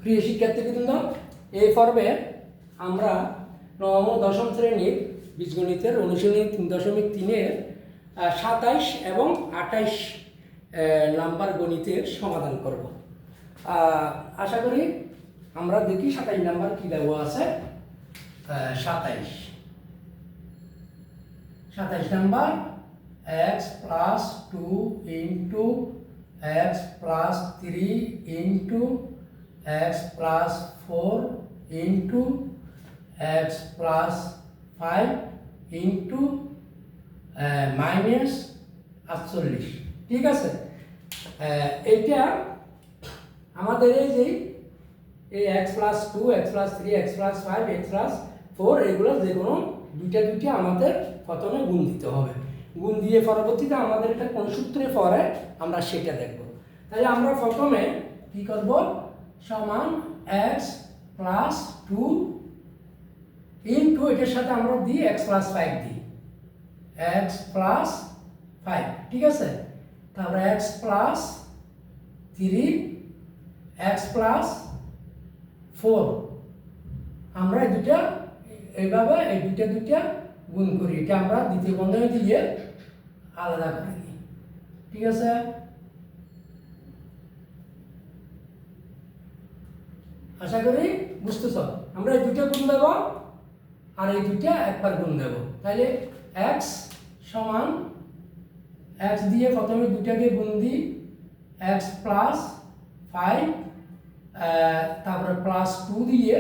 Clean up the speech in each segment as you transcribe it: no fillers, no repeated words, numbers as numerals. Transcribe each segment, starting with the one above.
প্রিয় শিক্ষার্থীবৃন্দ, এই পর্বে আমরা নবম ও দশম শ্রেণীর বীজগণিতের অনুশীলনী 3.3-এর 27 এবং 28 নাম্বার গণিতের সমাধান করব। আশা করি আমরা দেখি 27 নাম্বার কী দেওয়া আছে। 27 number x + 2 * x + 3 * x + 4 * x + 5 - 48। ঠিক আছে, এইটা আমাদের এই যে x + 2 x + 3 x + 5 x + 4 এগুলো যে কোনো দুইটা আমাদের প্রথমে গুণ দিতে হবে। গুণ দিয়ে পরবর্তীতে আমাদের একটা কোন সূত্রে পড়ে আমরা সেটা দেখব। তাহলে আমরা প্রথমে কি করব, সমান x + 2 এটার সাথে আমরা দিই x + 5 দিই, x + 5। ঠিক আছে, তারপরে x + 3 x + 4 আমরা দুটা এইভাবে এই দুটা গুণ করি। এটা আমরা দ্বিতীয় বন্ধনী দিয়ে আলাদা করে নিই। ঠিক আছে, আশা করি বুঝতেছ। আমরা এই দুটা গুণ দেব আর এই দুটা একবার গুণ দেব। তাহলে x সমান x দিয়ে প্রথমে দুটাকে গুণ দিই, x + 5, তারপরে +2 দিয়ে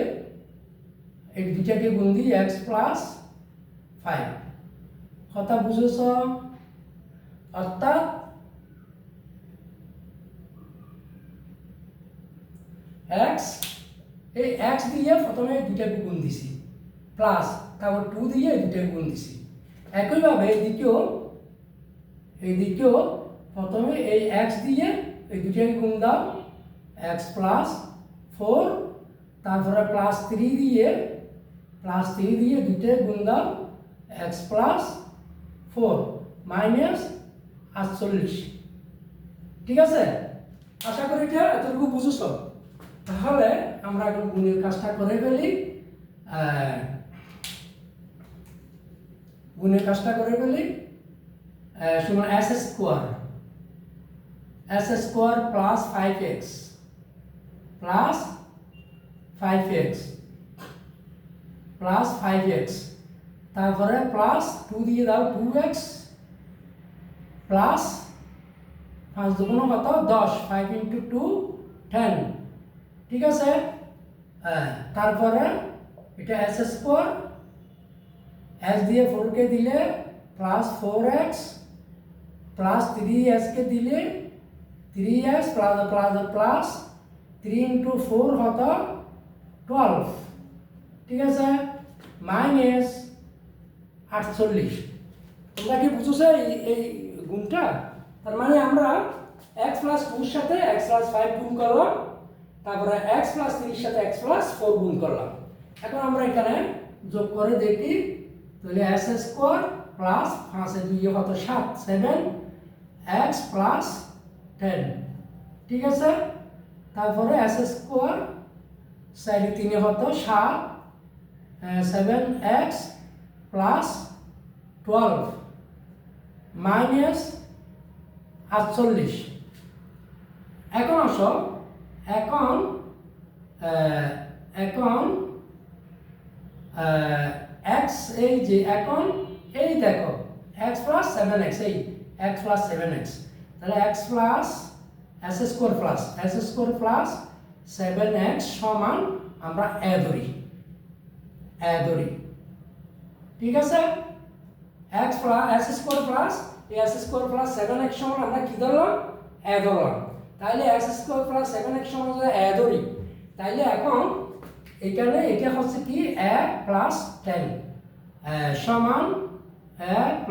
এই দুটাকে গুণ দিই, x + 5। কথা বুঝেছ? অর্থাৎ x, এই x দিয়ে প্রথমে দুটাকে গুণ দিছি, প্লাস তারপর 2 দিয়ে দুটাকে গুণ দিছি। একইভাবে এই দিকেও প্রথমে এই x দিয়ে এই দুটাকে গুণ দাও, x + 4, তারপরে +3 দিয়ে দুটাকে গুণ দাও, x + 4 - 48। ঠিক আছে, আশা করি এটা এতটুকু বুঝেছ। তাহলে আমরা এখন গুণের কাজটা করে ফেলি। সমান s² + 5x তারপরে +2 দিয়ে দাও, 2x প্লাস 5 দুগুণ কত, 10, 5 × 2 10। ঠিক আছে, তারপরে এটা s², s দিয়ে 4 কে দিলে +4x প্লাস 3s কে দিলে 3x প্লাস 3 × 4 কত, 12। ঠিক আছে, -48। তোমরা কি বুঝছো এই গুণটা? তার মানে আমরা x + 2 এর সাথে x + 5 গুণ করলাম, তারপরে x + 3 এর সাথে x + 4 গুণ করলাম। এখন আমরা এখানে যোগ করে দেখি, তাহলে s² প্লাস 5 এর 2 কত, 7, 7x + 10। ঠিক আছে, তারপরে s² 4 × 3 কত, 7, 7x + 12 -48। এখন আসো, এখন x এই যে এখন এই দেখো x + 7x, এই x + 7x, তাহলে x + s² + 7x সমান আমরা a ধরি। ঠিক আছে, s² + s² + 7x সমান আমরা কি ধরলাম, a ধরলাম। তাহলে s² + 7x সমান যদি a ধরি, তাহলে এখন এখানে এটা হচ্ছে কি a + 10 সমান a +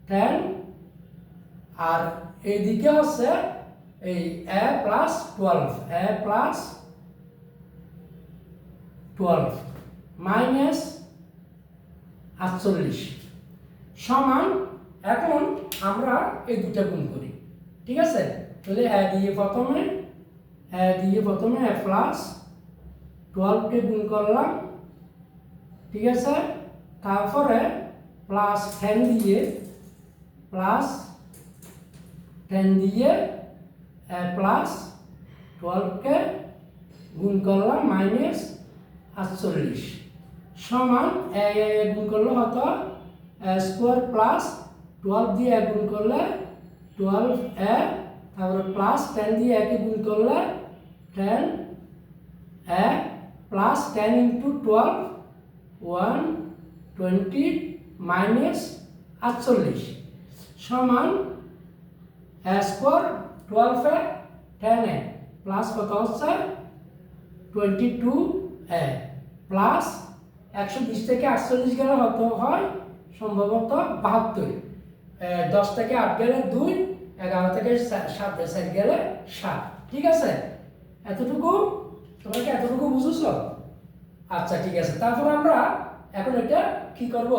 10, আর এইদিকে হচ্ছে এই a + 12 -48 সমান। এখন আমরা এই দুটা গুণ করি। ঠিক আছে, তাহলে a দিয়ে প্রথমে দিয়ে প্রথমে এ প্লাস 12কে গুণ করলাম, ঠিক আছে, তারপরে প্লাস 10 দিয়ে প্লাস 12কে গুণ করলাম মাইনাস 48 সমান গুণ করলে হতো স্কোয়ার প্লাস 12 দিয়ে গুণ করলে 12 তারপরে প্লাস 10 দিয়ে একে গুণ করলে 10 প্লাস 10 ইন্টু 12 120 মাইনাস 48 সমান স্কোয়ার 12 10 প্লাস কত হচ্ছে 22 প্লাস 120 থেকে 48 গেলে হতো হয় সম্ভবত 72, 10 থেকে 8 গেলে 2, 11 থেকে 7 গেলে 7, ঠিক আছে, এতটুকু তোমরা কি এতটুকু বুঝেছ? আচ্ছা ঠিক আছে, তারপর আমরা এখন এটা কি করব,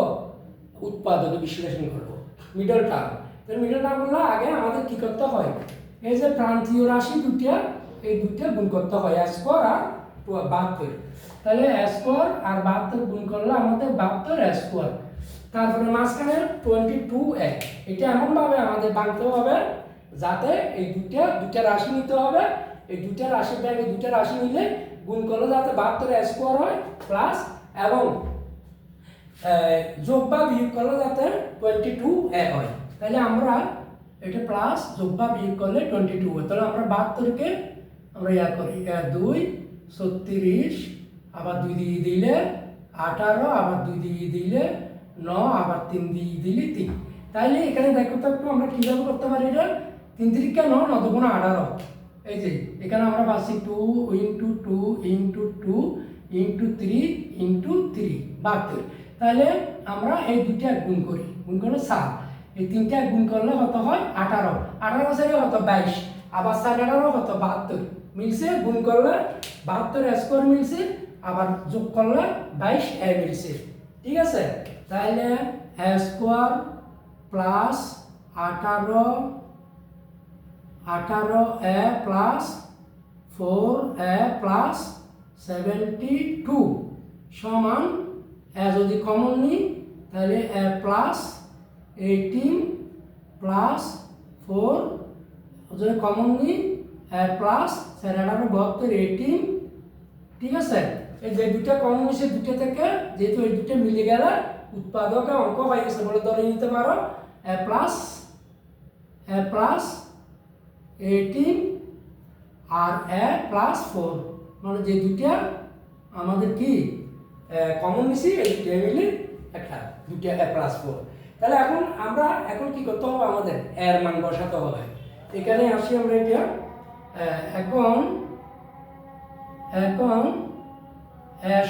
উৎপাদক বিশ্লেষণ করব মিডল টার্ম। তো মিডল টার্মগুলো আগে আমাদের কি করতে হয়, এই যে প্রান্তীয় রাশি দুটা, এই দুটা গুণ করতে হয় স্কোয়ার আর 72, তাহলে স্কোয়ার আর 72 গুণ করলে আমাদের 72 স্কোয়ার, তারপরে মাঝখানে 22 এটা এমনভাবে আমাদের বাঁধতে হবে যাতে এই দুটা রাশি নিতে হবে, এই দুটা রাশির ব্যাগে দুটা রাশি নিলে গুণ করলে যাতে 72 স্কোয়ার হয় প্লাস এবং যোগ বা বিয়োগ করলে যাতে 22 হয়, তাহলে আমরা এটা প্লাস যোগ বা বিয়োগ করলে 22 হয়, তাহলে আমরা 72কে আমরা করি 2 36 আবার 2 দিয়ে দিলে 18 আবার 2 দিয়ে দিলে 9 আবার 3 দিয়ে দিলে 3, তাইলে এখানে দেখো তো একটু আমরা কিভাবে করতে পারি, এটা 3 3 কে 9 9 দুগুণ 18, এই যে এখানে আমরা পাচ্ছি 2 ইন্টু 2 ইন্টু 2 ইন্টু 3 ইন্টু 3 72, তাহলে আমরা এই দুইটা গুণ করি, গুণ করলে 7, এই তিনটা গুণ করলে কত হয় 18, 18 সাথে কত 22, আবার 18 কত 72 মিলছে, গুণ করলে 72 স্কোয়ার মিলছে, আবার যোগ করলে 22 মিলছে, ঠিক আছে, তাহলে স্কোয়ার প্লাস 18 প্লাস 4 প্লাস 72 সমান যদি কমন নিই তাহলে প্লাস 18 প্লাস 4 যদি কমন নিই প্লাস 72 18, ঠিক আছে, এই যে দুটা কমন হয়েছে দুটো থেকে, যেহেতু এই দুটো মিলে গেলে উৎপাদক অঙ্ক হয়ে গেছে বলে ধরে নিতে পারো, প্লাস 18 আর প্লাস 4, মানে যে দুটা আমাদের কি কমন নিছি এই দুটো মিলে একটা দুটো প্লাস 4, তাহলে এখন কি করতে হবে, আমাদের এর মান বসাতে হবে, এখানে আসি আমরা এটা এখন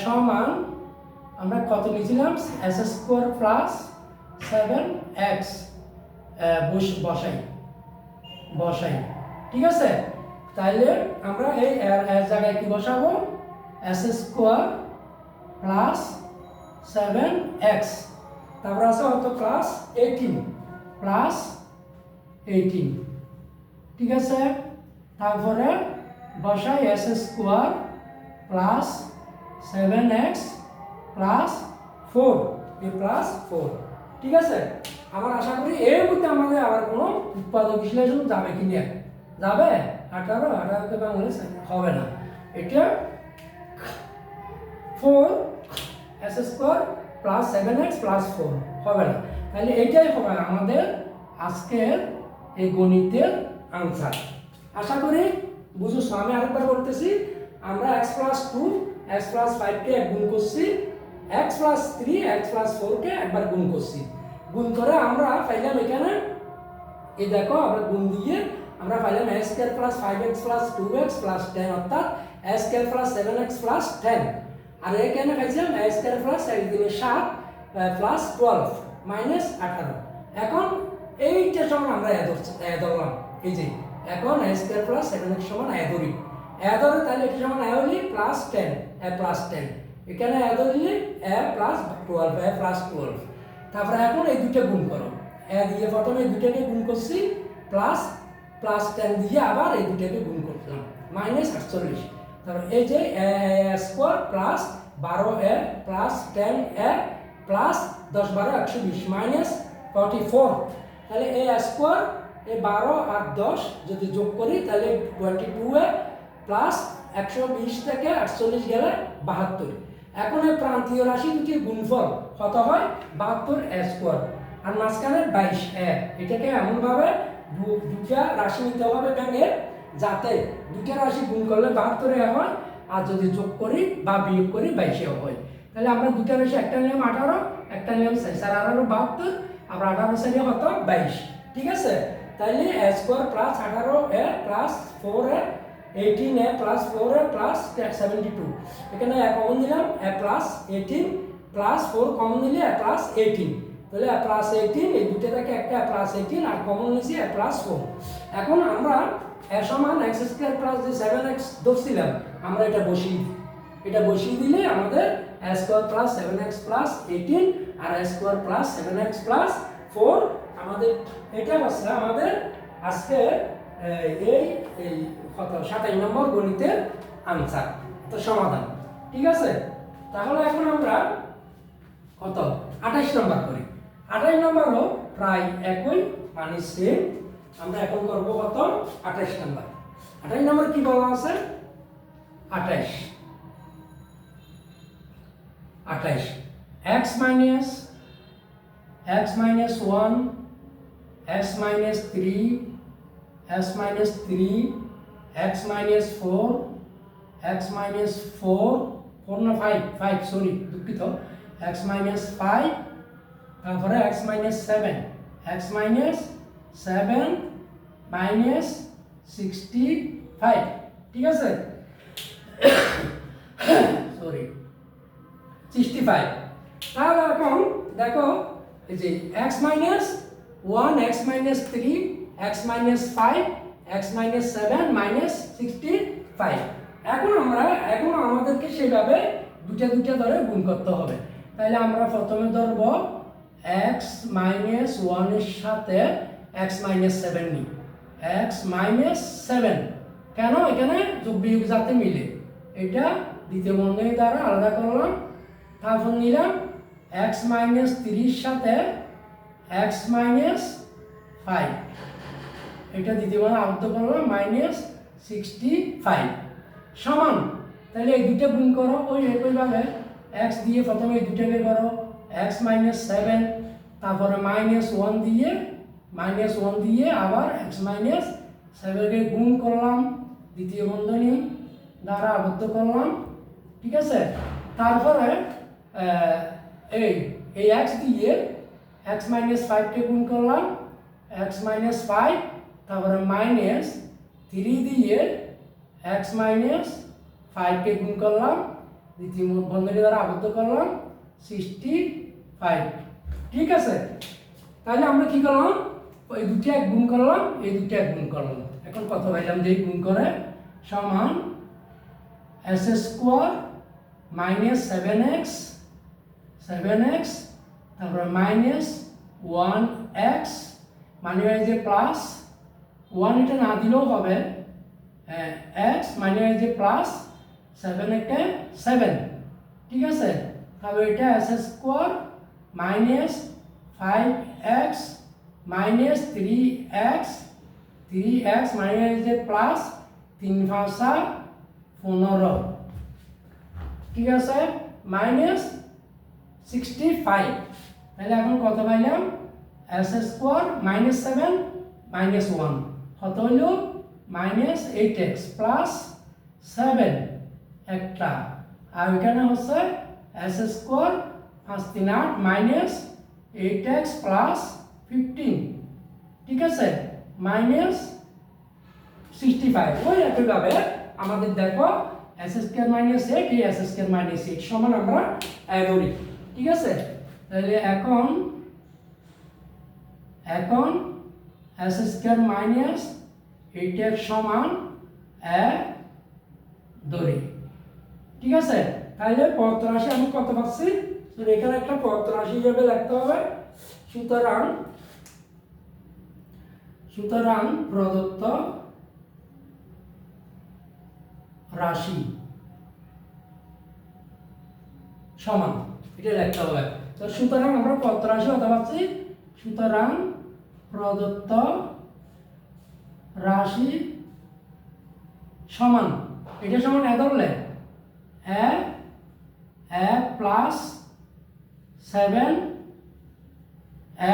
সমান আমরা কত নিয়েছিলাম s স্কোয়ার প্লাস 7x বসাই, ঠিক আছে, তাইলে আমরা এই জায়গায় কি বসাবো s স্কোয়ার প্লাস 7x, তারপর আছে হতো প্লাস 18, ঠিক আছে, তারপরে বসাই s square plus 7x plus 4 plus 4, ঠিক আছে, আমার আশা করি এর মধ্যে আমাদের আবার কোনো উৎপাদক বিশ্লেষণ যাবে কি না, যাবে 18 কে বাংলা হবে না, এটা 4 s square plus 7x plus 4 হবে না, তাহলে এইটাই হবে আমাদের আজকের এই গণিতের আনসার। আশা করি বুঝছো, আমি আরেকবার বলতেছি, আমরা x প্লাস 2 x প্লাস 5 কে গুণ করছি, x প্লাস 3 x প্লাস 4 কে একবার গুণ করছি, গুণ করে আমরা পাইলাম এখানে এই দেখো আমরা গুণ দিয়ে আমরা পাইলাম x square plus 5x plus 2x plus 10 অর্থাৎ x square plus 7x plus 10, আর এখানে পাইছিলাম x স্কয়ার প্লাস 1 দিনে 7 প্লাস 12 মাইনাস 18, এখন এইটা সমান আমরা ধরলাম, এই যে এখন x স্কয়ার প্লাস 7x সমান ধরি, তাহলে এটা সমান হলি প্লাস 10 প্লাস 10, এখানে ধরলে প্লাস 12 প্লাস 12, তারপরে এখন এই দুটো গুণ করো, দিয়ে প্রথমে এই দুটোকে গুণ করছি প্লাস প্লাস 10 দিয়ে আবার এই দুটাকে গুণ করলাম মাইনাস 48। তারপর এই যে square plus 12a plus 10a plus 10 12 120 minus 44। তাহলে এই স্কোয়ার এই 12 আর 10 যদি যোগ করি তাহলে 22a প্লাস 120 থেকে 48 গেলে 72। এখন এই প্রান্তীয় রাশি দুটির গুণফল কত হয় 72a স্কোয়ার আর মাঝখানে 22a। এটাকে এমনভাবে দুটা রাশি নিতে হবে ভেঙে যাতে দুটা রাশি গুণ করলে 72 হয় আর যদি যোগ করি বা বিয়োগ করি 22 হয়। তাহলে আমরা দুটা রাশি একটা নিলাম 18 একটা নিলাম 6 আর 18 72 আবার 18 সাইডে কত 22। ঠিক আছে, তাহলে a square plus 18a plus 4a 18a plus 4a plus 72। এখানে a কমন নিলাম a প্লাস 18 প্লাস 4 কমন নিলে a প্লাস 18। তাহলে a প্লাস 18 এই দুটো থেকে একটা a প্লাস 18 আর কমন নিয়েছি a প্লাস 4। এখন আমরা a সমান x স্কয়ার প্লাস যে 7x ধরছিলাম আমরা এটা বসিয়ে দিলে আমাদের a square plus 7x plus 18 আর a square plus 7x plus 4 আমাদের এটা হচ্ছে আমাদের আজকে এই কত 27 নম্বর গণিতের আনসার তো সমাধান। ঠিক আছে, তাহলে এখন আমরা কত 28 নম্বর করি। 28 নম্বরও প্রায় একই মানে সেম। আমরা এখন করব কত 28 নম্বর। 28 নম্বর কি বলা আছে 28 x minus 1 x minus 3 x minus 3 x minus 4 x minus 4 না 5 সরি দুঃখিত x minus 5 তারপরে x minus 7 x minus 7 minus 65। ঠিক আছে সরি 65। তাহলে এখন দেখো এই যে x minus 1 x minus 3 x minus 5 x minus 7 minus 65। এখন আমাদেরকে সেভাবে দুটা ধরে গুণ করতে হবে। তাহলে আমরা প্রথমে ধরব x minus 1 এর সাথে x minus 7 নিই। x minus 7 কেন এখানে যোগ বিয়োগ যাতে মিলে এটা দ্বিতীয় বন্ধনী দ্বারা আলাদা করলাম। তারপর নিলাম x minus 3 এর সাথে x minus 5 এটা দ্বিতীয় বন্ধনী আবদ্ধ করলাম minus 65 সমান। তাহলে এই দুটো গুণ করো ওই একইভাবে x দিয়ে প্রথমে এই দুটোকে করো x minus 7 তারপরে -1 দিয়ে আবার x minus 7 কে গুণ করলাম দ্বিতীয় বন্ধনী দ্বারা আবদ্ধ করলাম। ঠিক আছে, তারপরে এই x দিয়ে x minus 5 কে গুণ করলাম x minus 5 তারপরে -3 দিয়ে x minus 5 কে গুণ করলাম দ্বিতীয় বন্ধনী দ্বারা আবদ্ধ করলাম 65। ঠিক আছে, তাহলে আমরা কি করলাম এই দুটো এক গুণ করলাম এই দুটো এক গুণ করলাম। এখন কত পাইলাম যে গুণ করে সমান s স্কয়ার minus 7x তারপরে -1x মানে যে প্লাস 1 এটা না দিলেও হবে x মানে যে প্লাস 7 একটা 7। ঠিক আছে, তাহলে এটা s square minus 5x minus 3x মানে যে প্লাস 3 5 15। ঠিক আছে, minus 65। তাহলে এখন কত পাইলাম s স্কয়ার -7 -1 কত হলো -8x প্লাস 7 একটা আর এখানে হচ্ছে s স্কয়ার 5 3 8 -8x প্লাস 15। ঠিক আছে, -65 ওই একইভাবে আমাদের দেখো s স্কয়ার -8 এই s স্কয়ার -8 সমান আমরা ধরি। ঠিক আছে, তাহলে এখন s স্কয়ার -8x সমান ধরি। ঠিক আছে, তাহলে পদ রাশি আমি কত পাচ্ছি তো এখানে একটা পদ রাশি হিসেবে লিখতে হবে। সুতরাং প্রদত্ত রাশি সমান, এটা লিখতে হবে। তো সুতরাং আমরা কত রাশি হতে পারছি, সুতরাং প্রদত্ত রাশি সমান, এটা সমান এ ধরলে এ প্লাস 7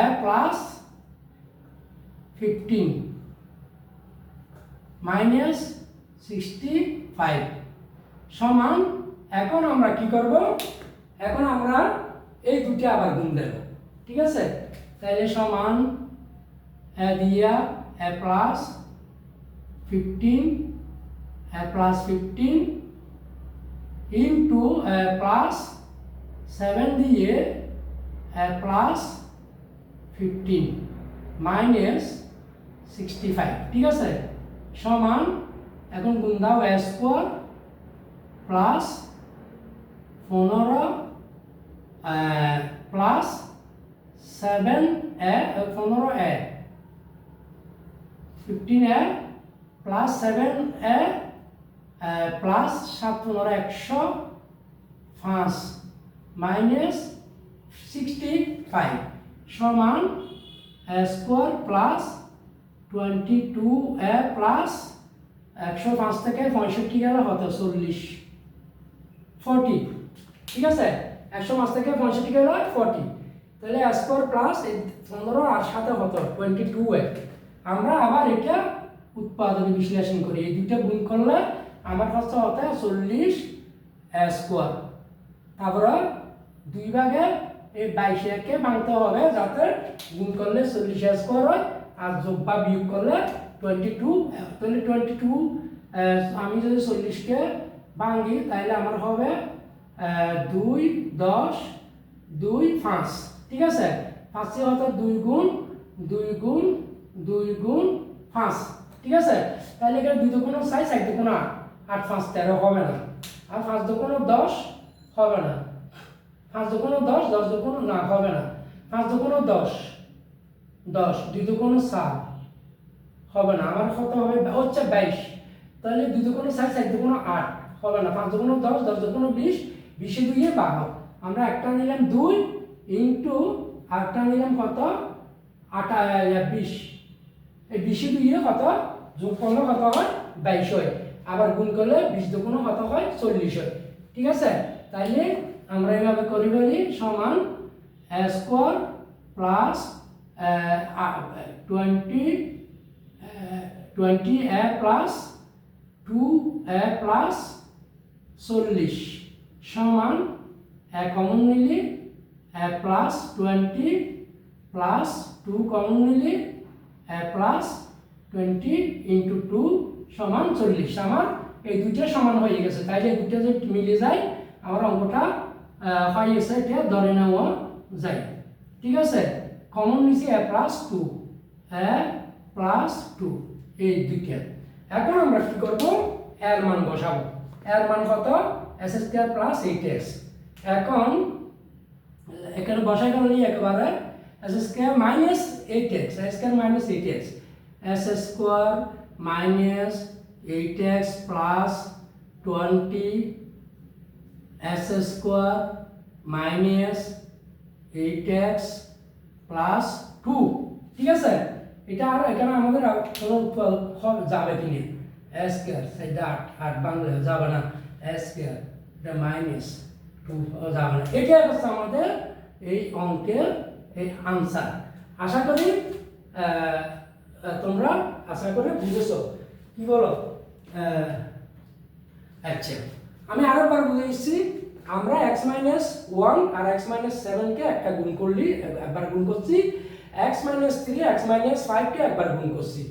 এ প্লাস 15 মাইনাস 65 সমান। এখন আমরা কি করব, এখন আমরা এই দুটি আবার গুণ দেব, ঠিক আছে। তাহলে সমান এ দিয়া এ প্লাস 15 এ প্লাস 15 ইন্টু এ প্লাস 7 দিয়ে এ প্লাস 15 মাইনাস 65, ঠিক আছে, সমান। এখন গুণ দাও এ স্কোয়ার প্লাস 15 প্লাস 7 এ 15 এ 15 এ প্লাস 7 এ প্লাস 7 15 105 মাইনাস 65 সমান এ স্কোয়ার প্লাস 22 এ প্লাস 105 থেকে 65 গেলে হতো 40, ঠিক আছে। 105 থেকে 65 গেলে 40, তাহলে এ স্কোয়ার প্লাস 15 আর সাথে হতো 22 এ। আমরা আবার এটা উৎপাদকে বিশ্লেষণ করি, এই দুটো গুণ করলে আমার কাছে হতো 40 এ স্কোয়ার। তারপরে 2 ভাগে এই 22 কে ভাঙতে হবে যাতে গুণ করলে 40 এ স্কোয়ার হয়, আর যোগ বা বিয়োগ করলে 22। তাহলে 22 আমি যদি 40 কে ভাঙি তাহলে আমার হবে 2 10 2 5, ঠিক আছে। 5 হতো 2 গুণ 2 গুণ 2 গুণ 5, ঠিক আছে। তাহলে এখানে 2 দুগুণ 6 6 দুগুণ 8 8 5 13 হবে না, আর 5 দুগুণ 10 হবে না, 5 দুগুণ 10 10 দুগুণ না হবে না, 5 দুগুণ 10 10 2 দুগুণ 7 হবে না, আমার কত হবে হচ্ছে 22। তাহলে 2 দুগুণ 6 6 দুগুণ 8 হবে না, 5 দুগুণ 10 10 দুগুণ 20 20 এ 2 এ 12। আমরা একটা নিলাম 2 ইনটু আরেকটা নিলাম কত 20, এই 20 এ 2 এ কত যোগ করলে কত হয় 22 হয়, আবার গুণ করলে 20 দুগুণ কত হয় 40 হয়, ঠিক আছে। তাইলে আমরা এইভাবে করি বলি সমান এ স্কোয়ার প্লাস 20 এ প্লাস 2 এ প্লাস 40 সমান এ কমন নিলে এ প্লাস 20 প্লাস 2 কমন নিলে এ প্লাস 20 ইন্টু 2 সমান 40। আমার এই দুইটা সমান হয়ে গেছে, তাইলে এই দুইটা যদি মিলে যায় আমার অঙ্কটা হয়ে গেছে, এটা ধরে নেওয়া যায়, ঠিক আছে। কমন নিচে এ প্লাস 2 এ প্লাস 2 এই দুইটা। এখন আমরা কি করব, এর মান বসাবো। এর মান কত s স্কয়ার প্লাস 8s। এখন এখানে বসাই গেল একেবারে s square minus 8x, s square minus 8x, s square minus 8x plus 20 s square minus 8x plus 2, ঠিক আছে। এটা আর এখানে আমাদের কোনো যাবে কিনা s স্কয়ার সেটা 8 বাংলা যাবে না, s স্কয়ার এটা মাইনাস 2 যাবে না। এটা হচ্ছে আমাদের এই অঙ্কের এই আনসার। আশা করি তোমরা বুঝেছো, কি বলো। আচ্ছা, আমি আরেকবার বুঝে দিচ্ছি। আমরা x মাইনাস 1 আর x মাইনাস 7 কে একটা গুণ করলি, একবার গুণ করছি, x মাইনাস 3 x মাইনাস 5 কে একবার গুণ করছি।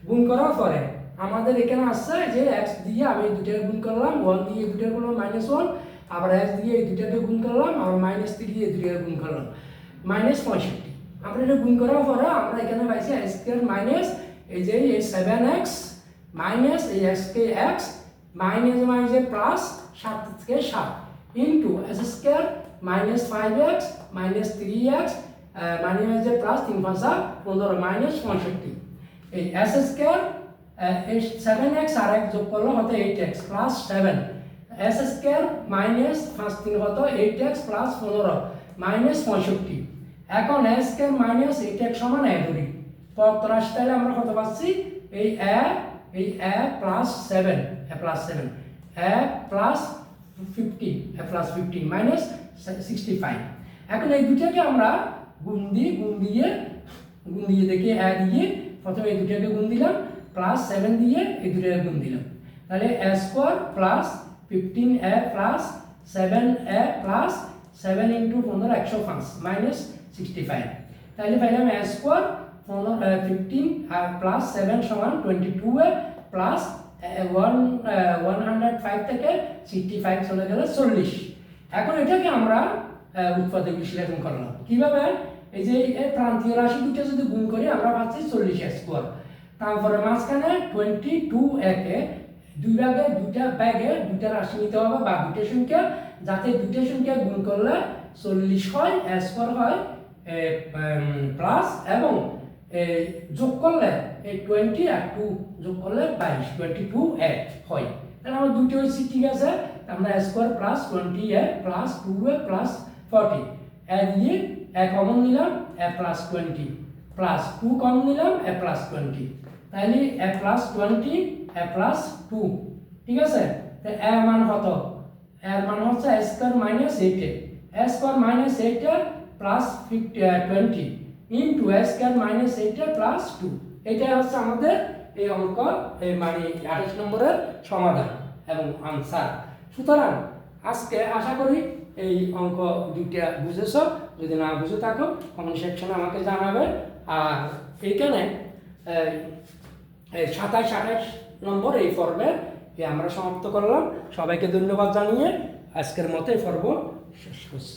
গুণ করার পরে আমাদের এখানে আসছে যে x দিয়ে আমি দুটাকে গুণ করলাম, 1 দিয়ে দুটাকে করলাম -1, আবার x দিয়ে এই দুটাকে গুণ করলাম, আর -3 দিয়ে দুটাকে গুণ করলাম -65। আমরা এটা গুণ করার পরে আমরা এখানে পাইছি x স্কয়ার মাইনাস এই যে এই 7x মাইনাস এই x কে x মাইনাস মাইনাস প্লাস 7 থেকে 7 into s square minus 5x minus 3x minus plus 3 5 15 minus 65। এই এস স্কোয়ার এই 7x আর x যোগ করলে হতো 8x plus 7 S square minus 5 3 হতো 8x প্লাস 15 মাইনাস 65। এখন এ স্কোয়ার মাইনাস 8x সমান এ ধরি পদ রাশি, তাহলে আমরা কত পাচ্ছি এই এ প্লাস 7 এ প্লাস 7 এ প্লাস 15 এ প্লাস 15 মাইনাস 65। এখন এই দুটাকে আমরা গুণ দিয়ে দেখি এ দিয়ে প্রথমে এই দুটাকে গুণ দিলাম প্লাস 7 দিয়ে এই দুটাকে গুণ দিলাম, তাহলে এ স্কোয়ার প্লাস 15 এ প্লাস 7 এ প্লাস 7 ইন্টু 15 105 মাইনাস 65। তাহলে পাইলাম এ স্কোয়ার 15 প্লাস 7 সমান 22 এ প্লাস 105 থেকে 65 চলে গেলে 40। এখন এটাকে আমরা উৎপাদক বিশ্লেষণ করলাম কিভাবে, এই যে এই প্রান্তীয় রাশি দুটো যদি গুণ করি আমরা পাচ্ছি 40 স্কোয়ার, তারপরে মাঝখানে 22 একে দুই ভাগে দুইটা রাশি নিতে হবে বা দুটো সংখ্যা, যাতে দুটো সংখ্যা গুণ করলে 40 হয় স্কোয়ার হয় প্লাস, এবং যোগ করলে এই 20 আর 2 যোগ করলে 22 22 এ হয়। তাহলে আমরা দুটো হয়েছি ঠিক আছে, আমরা স্কোয়ার প্লাস 20 এ প্লাস 2 এ প্লাস 40 এ দিয়ে এ কমন নিলাম এ প্লাস 20 প্লাস 2 কমন নিলাম এ প্লাস 20, তাহলে এ প্লাস 20 এ প্লাস 2 ঠিক আছে। তো এর মান কত, এর মান হচ্ছে এ স্কোয়ার মাইনাস 8 এ স্কোয়ার মাইনাস 8 প্লাস 20 ইন্টু এ স্কোয়ার মাইনাস 8 প্লাস 2। এটাই হচ্ছে আমাদের এই অঙ্ক মানে 28 নম্বরের সমাধান এবং আনসার। সুতরাং আজকে আশা করি এই অঙ্ক দুইটা বুঝেছ, যদি না বুঝে থাকো কমেন্ট সেকশনে আমাকে জানাবে। আর এইখানে 27-28 নম্বর এই পর্বে আমরা সমাপ্ত করলাম। সবাইকে ধন্যবাদ জানিয়ে আজকের মতো এই পর্ব শেষ করছি।